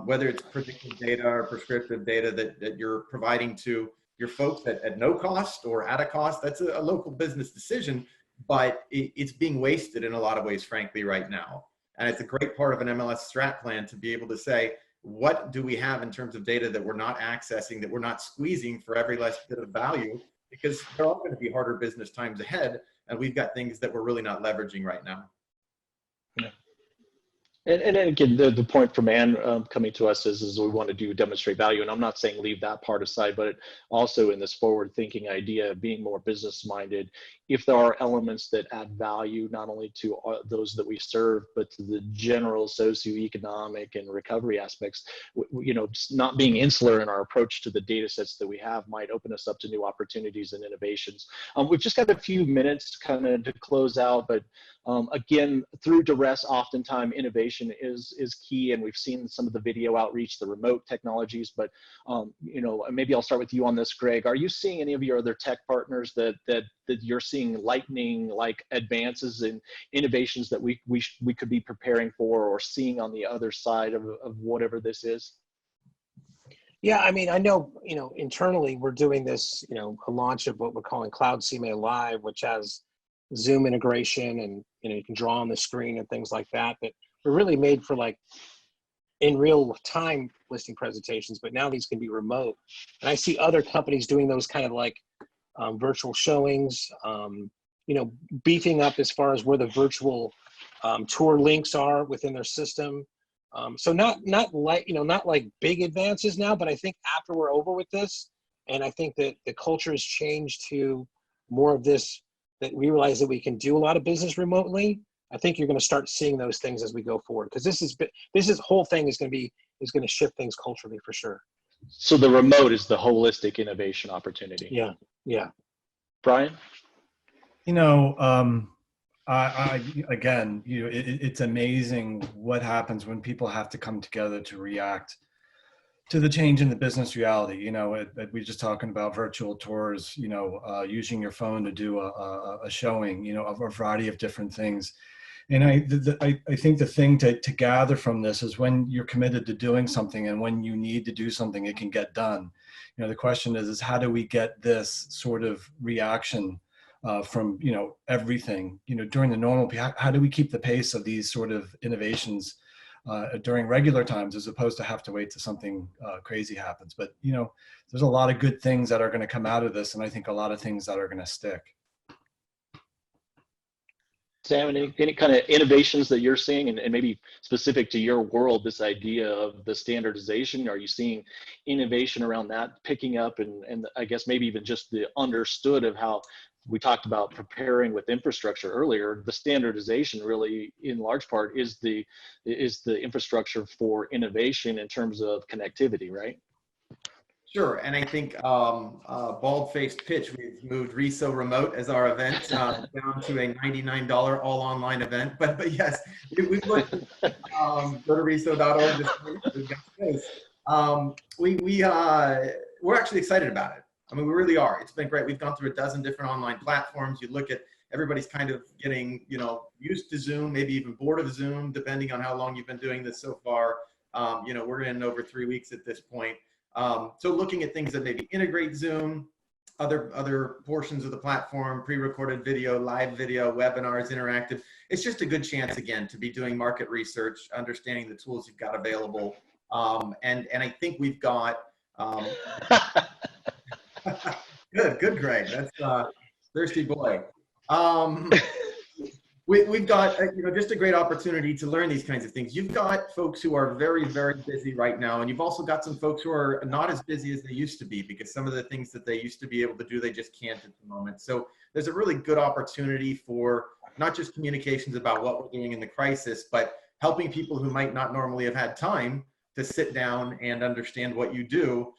whether it's predictive data or prescriptive data that you're providing to your folks at no cost or at a cost. That's a local business decision, but it's being wasted in a lot of ways, frankly, right now. And it's a great part of an MLS strat plan to be able to say, what do we have in terms of data that we're not accessing, that we're not squeezing for every last bit of value, because there are going to be harder business times ahead, and we've got things that we're really not leveraging right now. Yeah. And again, the point from Ann coming to us is we want to demonstrate value. And I'm not saying leave that part aside, but also in this forward thinking idea of being more business minded, if there are elements that add value, not only to those that we serve, but to the general socioeconomic and recovery aspects, just not being insular in our approach to the data sets that we have might open us up to new opportunities and innovations. We've just got a few minutes kind of to close out, but again, through duress, oftentimes innovation is key, and we've seen some of the video outreach, the remote technologies, but maybe I'll start with you on this, Greg. Are you seeing any of your other tech partners that you're seeing lightning like advances in innovations that we could be preparing for or seeing on the other side of whatever this is? Yeah, I mean, I know, internally we're doing this, a launch of what we're calling Cloud CMA Live, which has Zoom integration, and you can draw on the screen and things like that. But we're really made for like in real time listing presentations. But now these can be remote, and I see other companies doing those kind of like virtual showings. Beefing up as far as where the virtual tour links are within their system. So not like big advances now, but I think after we're over with this, and I think that the culture has changed to more of this, that we realize that we can do a lot of business remotely. I think you're going to start seeing those things as we go forward, because this whole thing is going to shift things culturally for sure. So the remote is the holistic innovation opportunity. Yeah. Brian? Again, it's amazing what happens when people have to come together to react to the change in the business reality. We're just talking about virtual tours, using your phone to do a showing, of a variety of different things. And I think the thing to gather from this is when you're committed to doing something and when you need to do something, it can get done. The question is how do we get this sort of reaction from everything during the normal? How do we keep the pace of these sort of innovations during regular times, as opposed to have to wait till something crazy happens? But there's a lot of good things that are going to come out of this, and I think a lot of things that are going to stick. Sam, any kind of innovations that you're seeing, and maybe specific to your world, this idea of the standardization? Are you seeing innovation around that picking up, and I guess maybe even just the understood of how we talked about preparing with infrastructure earlier? The standardization really, in large part, is the infrastructure for innovation in terms of connectivity, right? Sure, and I think bald-faced pitch, we've moved RESO remote as our event down to a $99 all online event. But yes, we've looked at go to reso.org this week. We've got space. We're actually excited about it. I mean, we really are. It's been great. We've gone through a dozen different online platforms. You look at everybody's kind of getting used to Zoom, maybe even bored of Zoom, depending on how long you've been doing this so far. We're in over 3 weeks at this point. So looking at things that maybe integrate Zoom, other portions of the platform, pre-recorded video, live video, webinars, interactive. It's just a good chance, again, to be doing market research, understanding the tools you've got available. And I think we've got, good, Greg. That's thirsty boy. We've got just a great opportunity to learn these kinds of things. You've got folks who are very, very busy right now, and you've also got some folks who are not as busy as they used to be, because some of the things that they used to be able to do, they just can't at the moment. So there's a really good opportunity for not just communications about what we're doing in the crisis, but helping people who might not normally have had time to sit down and understand what you do,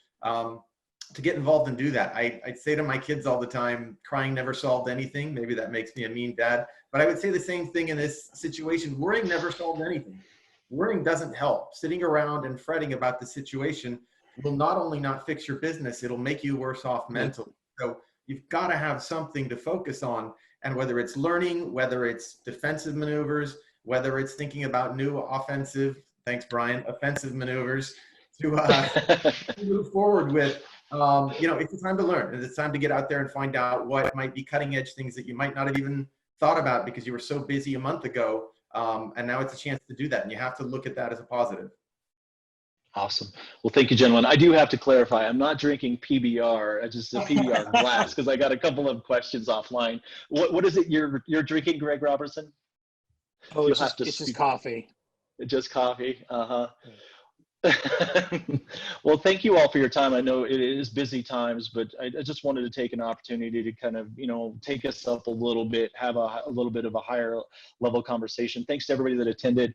to get involved and do that. I say to my kids all the time, crying never solved anything. Maybe that makes me a mean dad, but I would say the same thing in this situation. Worrying never solved anything. Worrying doesn't help. Sitting around and fretting about the situation will not only not fix your business, it'll make you worse off mentally. So you've got to have something to focus on. And whether it's learning, whether it's defensive maneuvers, whether it's thinking about new offensive, thanks Brian, offensive maneuvers to move forward with, it's a time to learn, and it's time to get out there and find out what might be cutting edge things that you might not have even thought about because you were so busy a month ago. And now it's a chance to do that, and you have to look at that as a positive. Awesome. Well, thank you, gentlemen. I do have to clarify, I'm not drinking PBR. I just a PBR glass, because I got a couple of questions offline. What is it you're drinking, Greg Robertson? Oh, it's just coffee. Just coffee. Well, thank you all for your time. I know it is busy times, but I just wanted to take an opportunity to kind of, take us up a little bit, have a little bit of a higher level conversation. Thanks to everybody that attended.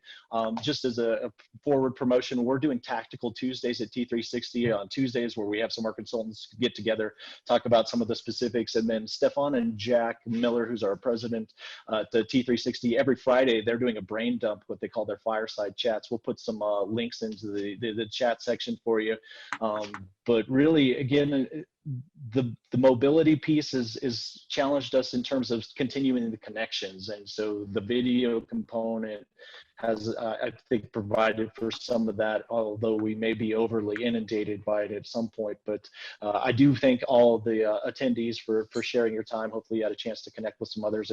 Just as a forward promotion, we're doing Tactical Tuesdays at T360 on Tuesdays, where we have some of our consultants get together, talk about some of the specifics. And then Stefan and Jack Miller, who's our president at the T360, every Friday, they're doing a brain dump, what they call their fireside chats. We'll put some links into the chat section for you. But really, again, the the mobility piece is challenged us in terms of continuing the connections. And so the video component has, I think, provided for some of that, although we may be overly inundated by it at some point. But I do thank all the attendees for sharing your time. Hopefully you had a chance to connect with some others.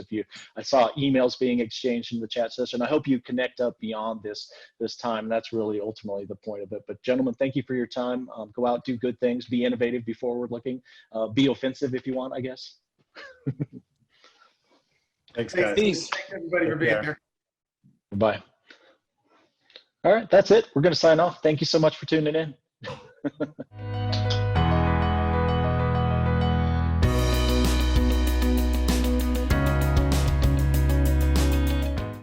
I saw emails being exchanged in the chat session. I hope you connect up beyond this time. That's really ultimately the point of it. But gentlemen, thank you for your time. Go out, do good things, be innovative, be forward looking, be offensive if you want, I guess. Thanks, guys. Thanks everybody for being here. Bye. All right, that's it. We're going to sign off. Thank you so much for tuning in.